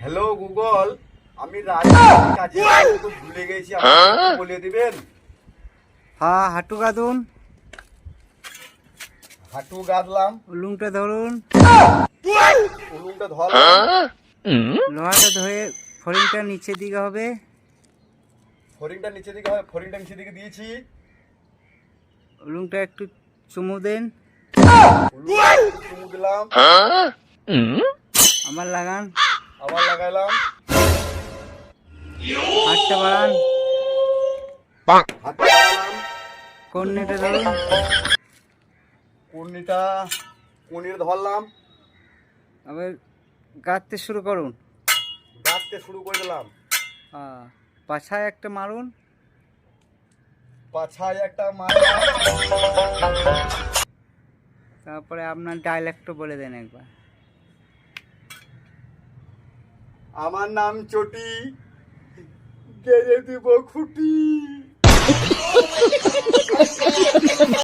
Hello Google, আমি রাজনীতির কাজে তো ভুলে গেছি, আমাকে একটু বলে দিবেন। হ্যাঁ, হাঁটু গাদুন, হাঁটু গাদলাম, উলুংটা ধরুন, উলুনটা ধরলাম, লোহাটা ধরে ফরিংটা নিচের দিকে হবে, ফরিংটা নিচে দিকে হবে, ফরিংটা নিচে দিকে দিয়েছি, উলুংটা একটু চুমু দেন, উলুনটা একটু চুমু দিলাম, আমার লাগান, আবার লাগাইলাম, হাতটা বাড়ান, হাতটা লাগালাম, কর্নেটা ধরুন, কর্নিটা ধরলাম, আবার গাঁথতে শুরু করুন। গাঁথতে শুরু করে দিলাম, হ্যাঁ, পাছায় একটা মারুন, পাছায় একটা মারলাম। তারপরে আপনার ডায়লগটা বলে দেন একবার। আমার নাম চটি, গেড়ে দিব খুঁটি।